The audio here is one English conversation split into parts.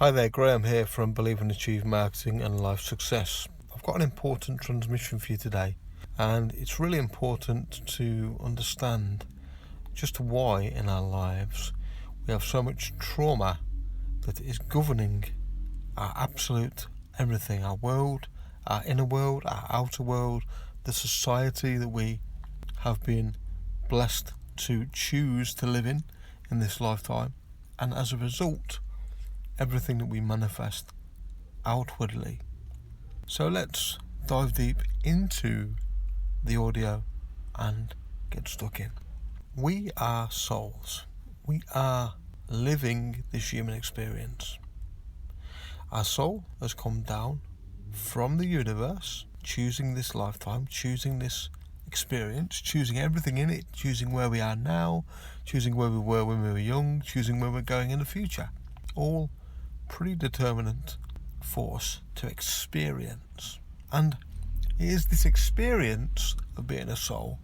Hi there, Graham here from Believe and Achieve Marketing and Life Success. I've got an important transmission for you today, and it's really important to understand just why in our lives we have so much trauma that is governing our absolute everything, our world, our inner world, our outer world, the society that we have been blessed to choose to live in this lifetime, and as a result, everything that we manifest outwardly. So let's dive deep into the audio and get stuck in. We are souls. We are living this human experience. Our soul has come down from the universe, choosing this lifetime, choosing this experience, choosing everything in it, choosing where we are now, choosing where we were when we were young, choosing where we're going in the future. All predeterminant force to experience. And it is this experience of being a soul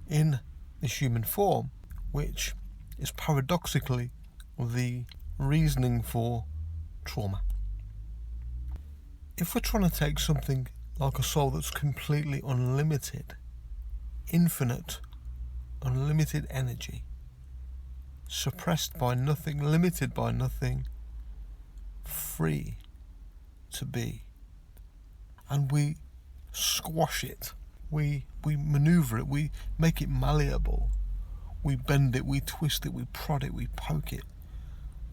in this human form which is paradoxically the reasoning for trauma. If we're trying to take something like a soul that's completely unlimited, infinite, unlimited energy, suppressed by nothing, limited by nothing, free to be, and we squash it, we maneuver it, we make it malleable, we bend it, we twist it, we prod it, we poke it,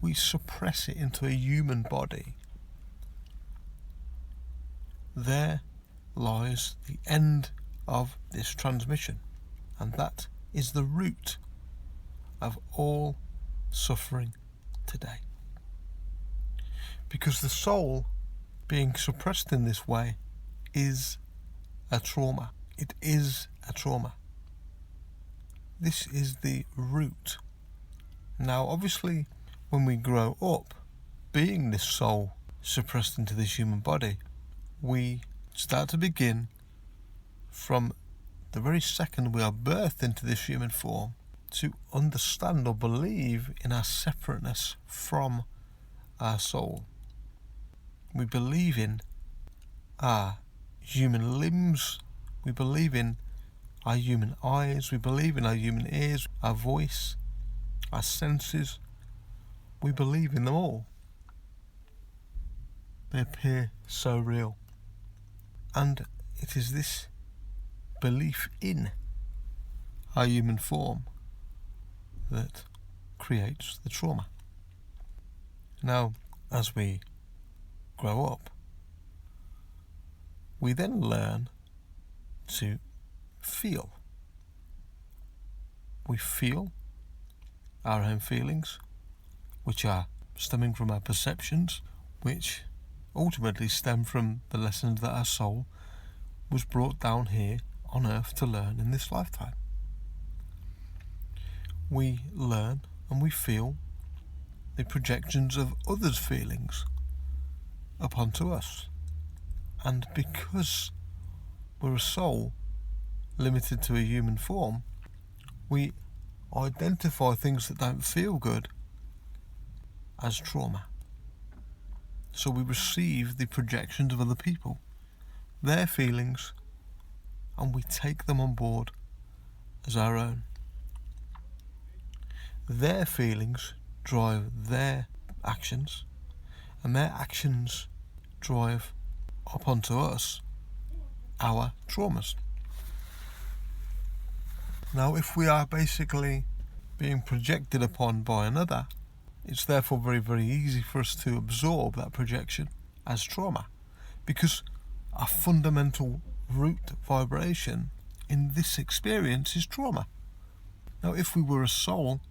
we suppress it into a human body. There lies the end of this transmission, and that is the root of all suffering today. Because the soul being suppressed in this way is a trauma. It is a trauma. This is the root. Now, obviously, when we grow up, being this soul suppressed into this human body, we start to begin from the very second we are birthed into this human form to understand or believe in our separateness from our soul. We believe in our human limbs, we believe in our human eyes, we believe in our human ears, our voice, our senses. We believe in them all. They appear so real. And it is this belief in our human form that creates the trauma. Now, as we grow up, we then learn to feel. We feel our own feelings, which are stemming from our perceptions, which ultimately stem from the lessons that our soul was brought down here on earth to learn in this lifetime. We learn and we feel the projections of others' feelings upon us. And because we're a soul limited to a human form, we identify things that don't feel good as trauma. So we receive the projections of other people, their feelings, and we take them on board as our own. Their feelings drive their actions, and their actions drive up onto us our traumas. Now, if we are basically being projected upon by another, it's therefore very, very easy for us to absorb that projection as trauma, because our fundamental root vibration in this experience is trauma. Now, if we were a soul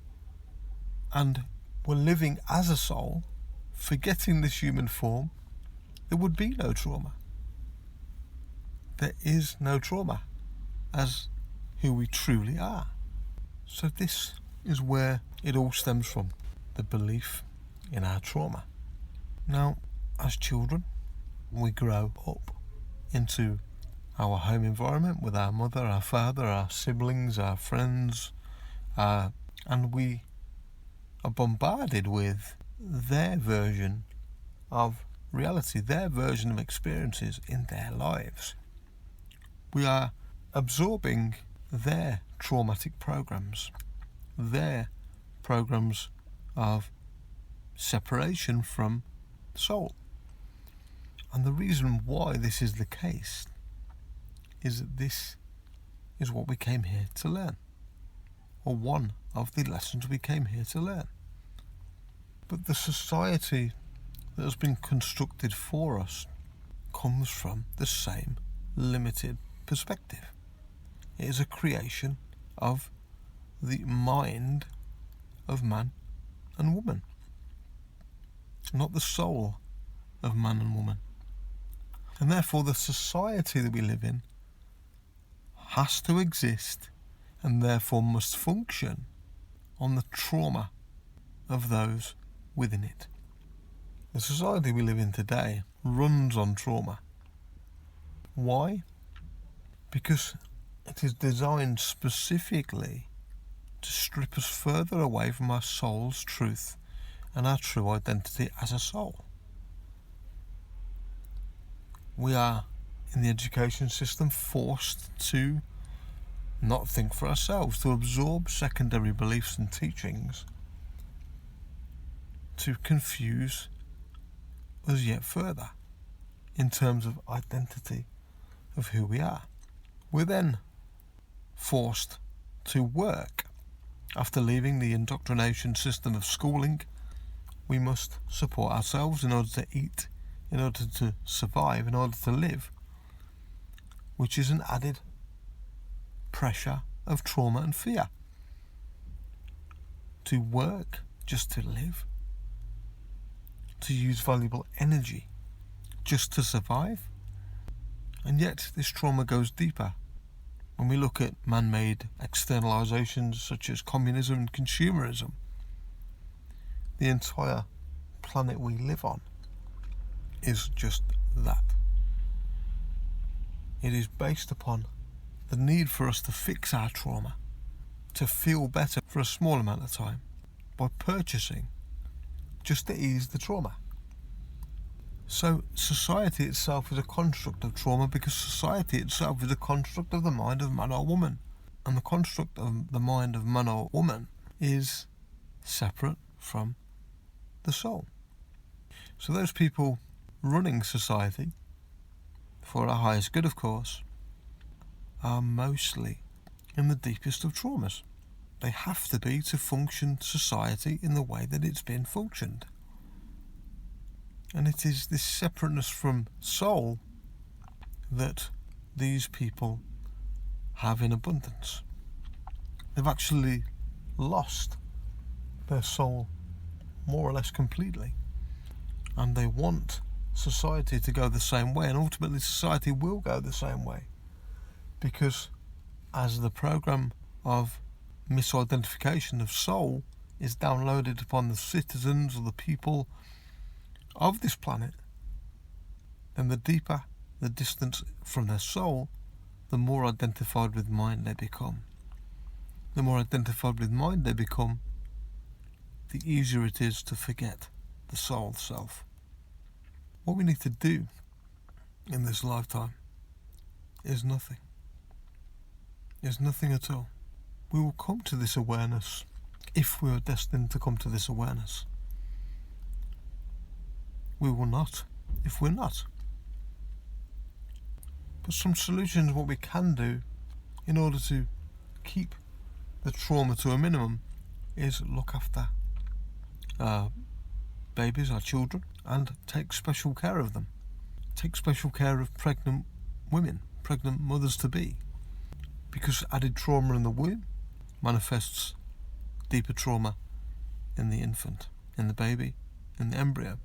and were living as a soul, forgetting this human form, there would be no trauma. There is no trauma as who we truly are. So this is where it all stems from, the belief in our trauma. Now, as children, we grow up into our home environment with our mother, our father, our siblings, our friends, and we are bombarded with their version of reality, their version of experiences in their lives. We are absorbing their traumatic programs, their programs of separation from soul. And the reason why this is the case is that this is what we came here to learn, or one of the lessons we came here to learn. But the society that has been constructed for us comes from the same limited perspective. It is a creation of the mind of man and woman, not the soul of man and woman. And therefore the society that we live in has to exist and therefore must function on the trauma of those within it. The society we live in today runs on trauma. Why? Because it is designed specifically to strip us further away from our soul's truth and our true identity as a soul. We are, in the education system, forced to not think for ourselves, to absorb secondary beliefs and teachings, to confuse us yet further in terms of identity of who we are. We're then forced to work. After leaving the indoctrination system of schooling, we must support ourselves in order to eat, in order to survive, in order to live, which is an added pressure of trauma and fear. To work just to live, to use valuable energy just to survive. And yet this trauma goes deeper. When we look at man-made externalizations such as communism and consumerism, the entire planet we live on is just that. It is based upon the need for us to fix our trauma, to feel better for a small amount of time by purchasing just to ease the trauma. So society itself is a construct of trauma because society itself is a construct of the mind of man or woman. And the construct of the mind of man or woman is separate from the soul. So those people running society, for our highest good of course, are mostly in the deepest of traumas. They have to be to function society in the way that it's been functioned. And it is this separateness from soul that these people have in abundance. They've actually lost their soul more or less completely. And they want society to go the same way, and ultimately society will go the same way. Because as the program of misidentification of soul is downloaded upon the citizens or the people of this planet, then the deeper the distance from their soul, the more identified with mind they become. The more identified with mind they become, the easier it is to forget the soul self. What we need to do in this lifetime is nothing. Is nothing at all. We will come to this awareness if we are destined to come to this awareness. We will not if we're not. But some solutions, what we can do in order to keep the trauma to a minimum, is look after our babies, our children, and take special care of them. Take special care of pregnant women, pregnant mothers-to-be, because added trauma in the womb manifests deeper trauma in the infant, in the baby, in the embryo.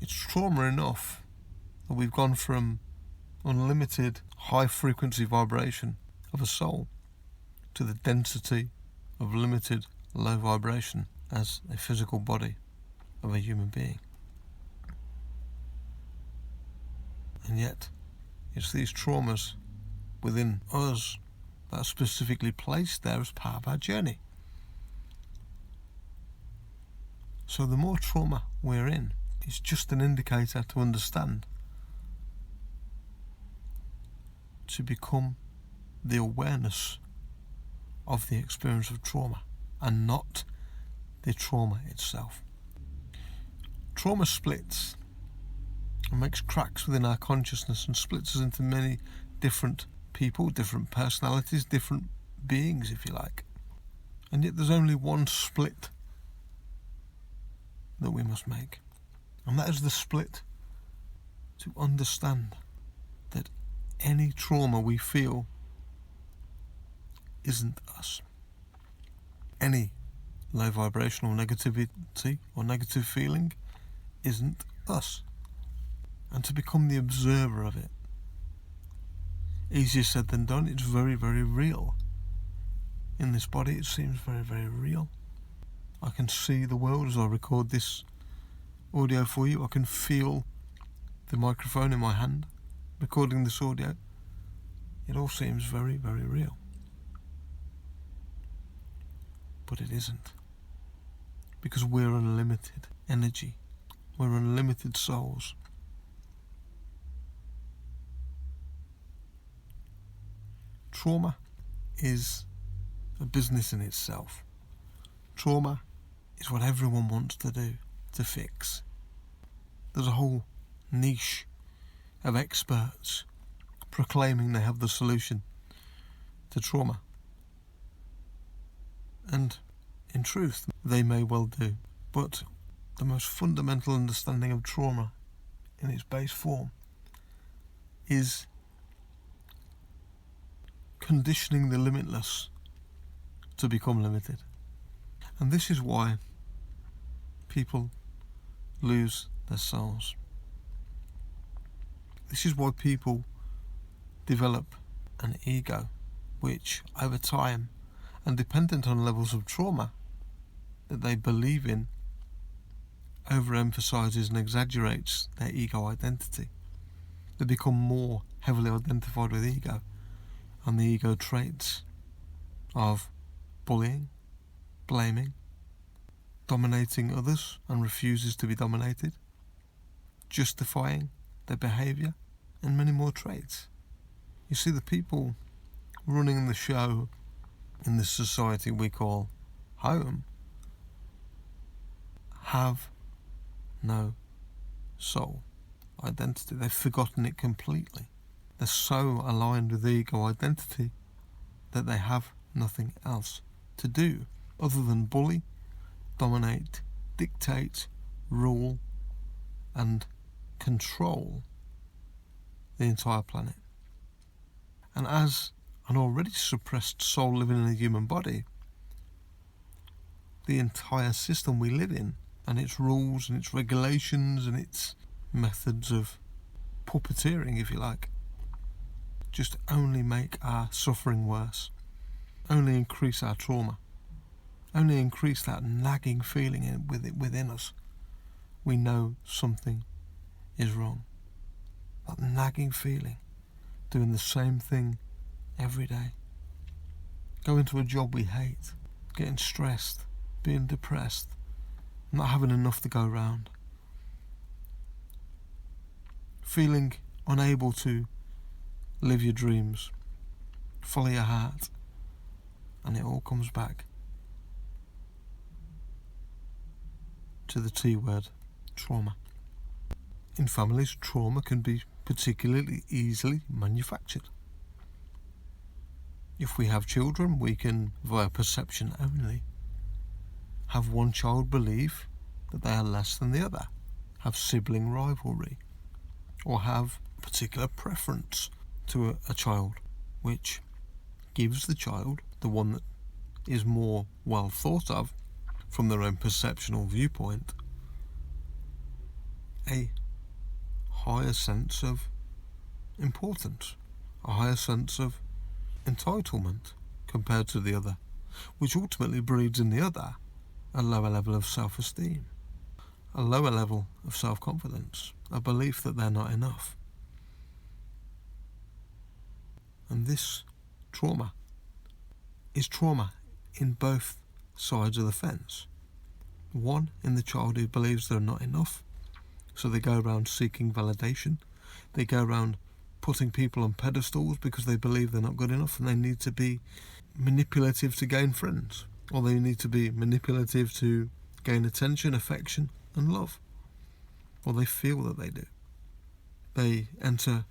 It's trauma enough that we've gone from unlimited high-frequency vibration of a soul to the density of limited low vibration as a physical body of a human being. And yet, it's these traumas within us that are specifically placed there as part of our journey. So the more trauma we're in, it's just an indicator to understand, to become the awareness of the experience of trauma and not the trauma itself. Trauma splits and makes cracks within our consciousness and splits us into many different people, different personalities, different beings, if you like. And yet there's only one split that we must make, and that is the split to understand that any trauma we feel isn't us. Any low vibrational negativity or negative feeling isn't us. And to become the observer of it, easier said than done. It's very, very real. In this body it seems very, very real. I can see the world as I record this audio for you. I can feel the microphone in my hand recording this audio. It all seems very, very real. But it isn't. Because we're unlimited energy. We're unlimited souls. Trauma is a business in itself. Trauma is what everyone wants to do, to fix. There's a whole niche of experts proclaiming they have the solution to trauma. And in truth, they may well do. But the most fundamental understanding of trauma in its base form is conditioning the limitless to become limited. And this is why people lose their souls. This is why people develop an ego which, over time, and dependent on levels of trauma that they believe in, overemphasizes and exaggerates their ego identity. They become more heavily identified with ego and the ego traits of bullying, blaming, dominating others and refuses to be dominated, justifying their behaviour, and many more traits. You see, the people running the show in this society we call home have no soul identity. They've forgotten it completely. They're so aligned with ego identity that they have nothing else to do other than bully, dominate, dictate, rule, and control the entire planet. And as an already suppressed soul living in a human body, the entire system we live in, and its rules and its regulations and its methods of puppeteering, if you like, just only make our suffering worse, only increase our trauma, only increase that nagging feeling within us. We know something is wrong. That nagging feeling, doing the same thing every day. Going to a job we hate, getting stressed, being depressed, not having enough to go round. Feeling unable to live your dreams, follow your heart, and it all comes back to the T word, trauma. In families, trauma can be particularly easily manufactured. If we have children, we can, via perception only, have one child believe that they are less than the other, have sibling rivalry, or have a particular preference to a child, which gives the child, the one that is more well thought of from their own perceptional viewpoint, a higher sense of importance, a higher sense of entitlement compared to the other, which ultimately breeds in the other a lower level of self-esteem, a lower level of self-confidence, a belief that they're not enough. And this trauma is trauma in both sides of the fence. One, in the child who believes they're not enough, so they go around seeking validation. They go around putting people on pedestals because they believe they're not good enough and they need to be manipulative to gain friends, or they need to be manipulative to gain attention, affection and love, or they feel that they do. They enter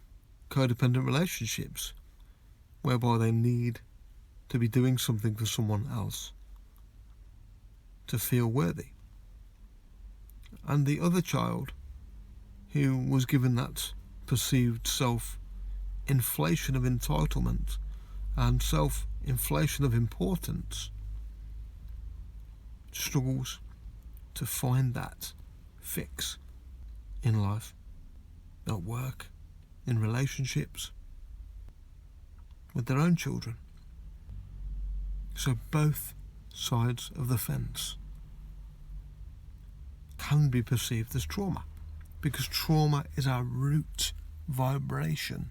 codependent relationships whereby they need to be doing something for someone else to feel worthy. And the other child who was given that perceived self-inflation of entitlement and self-inflation of importance struggles to find that fix in life, at work, in relationships, with their own children. So both sides of the fence can be perceived as trauma, because trauma is our root vibration.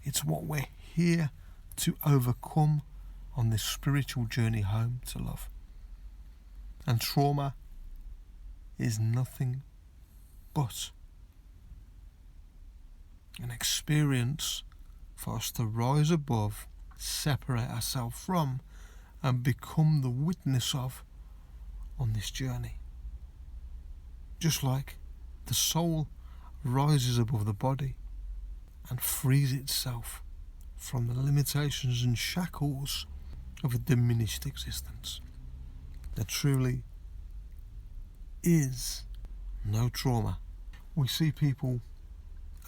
It's what we're here to overcome on this spiritual journey home to love. And trauma is nothing but an experience for us to rise above, separate ourselves from, and become the witness of on this journey. Just like the soul rises above the body and frees itself from the limitations and shackles of a diminished existence. There truly is no trauma. We see people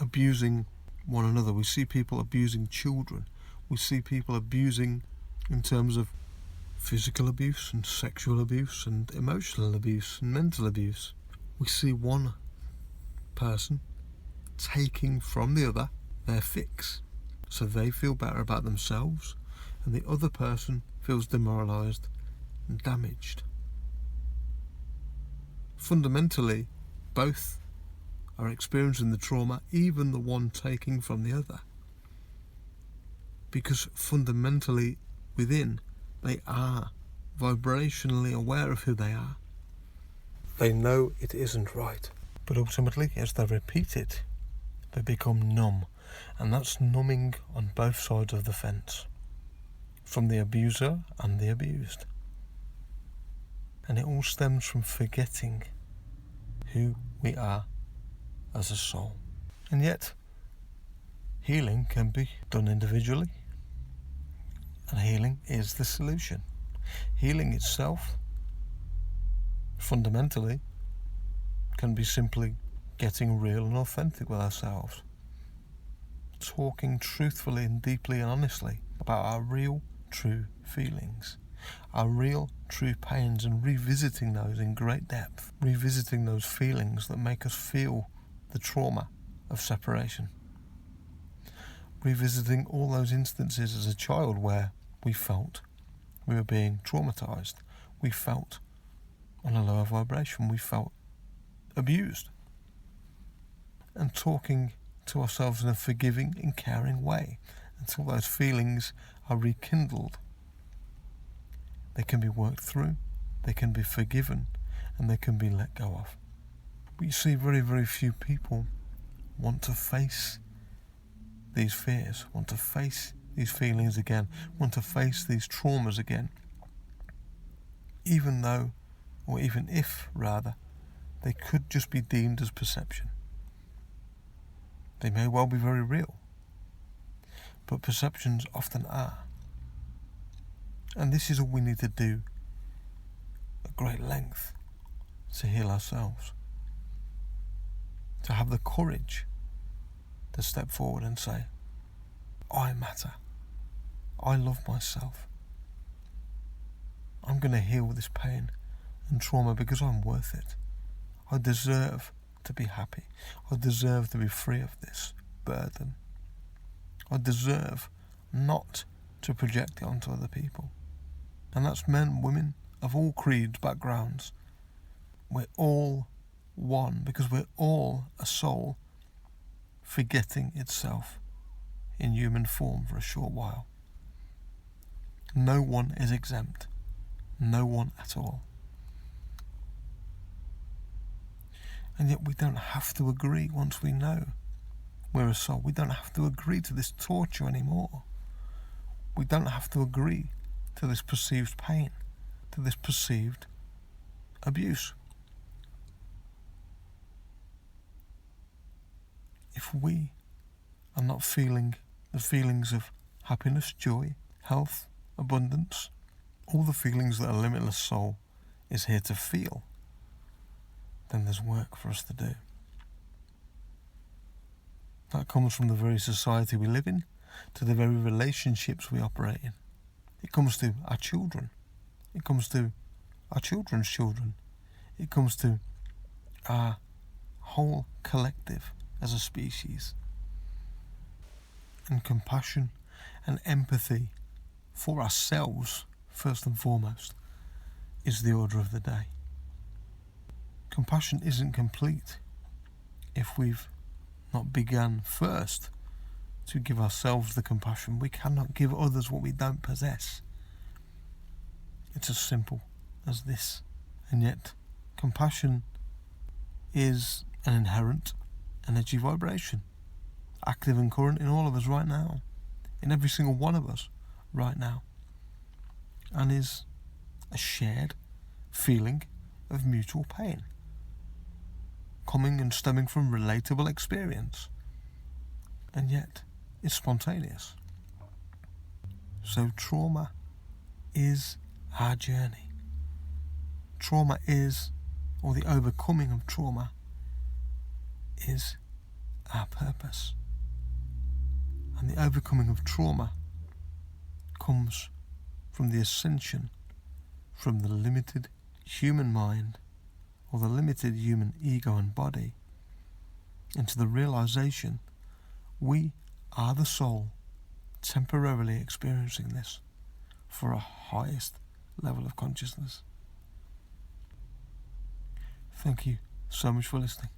abusing one another. We see people abusing children. We see people abusing in terms of physical abuse and sexual abuse and emotional abuse and mental abuse. We see one person taking from the other their fix, so they feel better about themselves and the other person feels demoralised and damaged. Fundamentally, both are experiencing the trauma, even the one taking from the other, because fundamentally within they are vibrationally aware of who they are. They know it isn't right, but ultimately as they repeat it, they become numb, and that's numbing on both sides of the fence, from the abuser and the abused. And it all stems from forgetting who we are as a soul. And yet, healing can be done individually, and healing is the solution. Healing itself, fundamentally, can be simply getting real and authentic with ourselves, talking truthfully and deeply and honestly about our real, true feelings, our real, true pains, and revisiting those in great depth, revisiting those feelings that make us feel the trauma of separation, revisiting all those instances as a child where we felt we were being traumatized, we felt on a lower vibration, we felt abused, and talking to ourselves in a forgiving and caring way until those feelings are rekindled. They can be worked through, they can be forgiven, and they can be let go of. But you see, very, very few people want to face these fears, want to face these feelings again, want to face these traumas again, even though, or even if rather, they could just be deemed as perception. They may well be very real, but perceptions often are. And this is all we need to do at great length to heal ourselves, to have the courage to step forward and say, I matter, I love myself, I'm going to heal this pain and trauma because I'm worth it. I deserve to be happy. I deserve to be free of this burden. I deserve not to project it onto other people. And that's men, women, of all creeds, backgrounds. We're all one, because we're all a soul forgetting itself in human form for a short while. No one is exempt. No one at all. And yet we don't have to agree once we know we're a soul. We don't have to agree to this torture anymore. We don't have to agree to this perceived pain, to this perceived abuse. If we are not feeling the feelings of happiness, joy, health, abundance, all the feelings that a limitless soul is here to feel, then there's work for us to do. That comes from the very society we live in, to the very relationships we operate in. It comes to our children. It comes to our children's children. It comes to our whole collective as a species. And compassion and empathy for ourselves, first and foremost, is the order of the day. Compassion isn't complete if we've not begun first to give ourselves the compassion. We cannot give others what we don't possess. It's as simple as this. And yet, compassion is an inherent energy vibration, active and current in all of us right now, in every single one of us right now, and is a shared feeling of mutual pain, coming and stemming from relatable experience, and yet it's spontaneous. So trauma is our journey. Trauma is, or the overcoming of trauma is our purpose. And the overcoming of trauma comes from the ascension from the limited human mind, or the limited human ego and body, into the realization we are the soul temporarily experiencing this for a highest level of consciousness. Thank you so much for listening.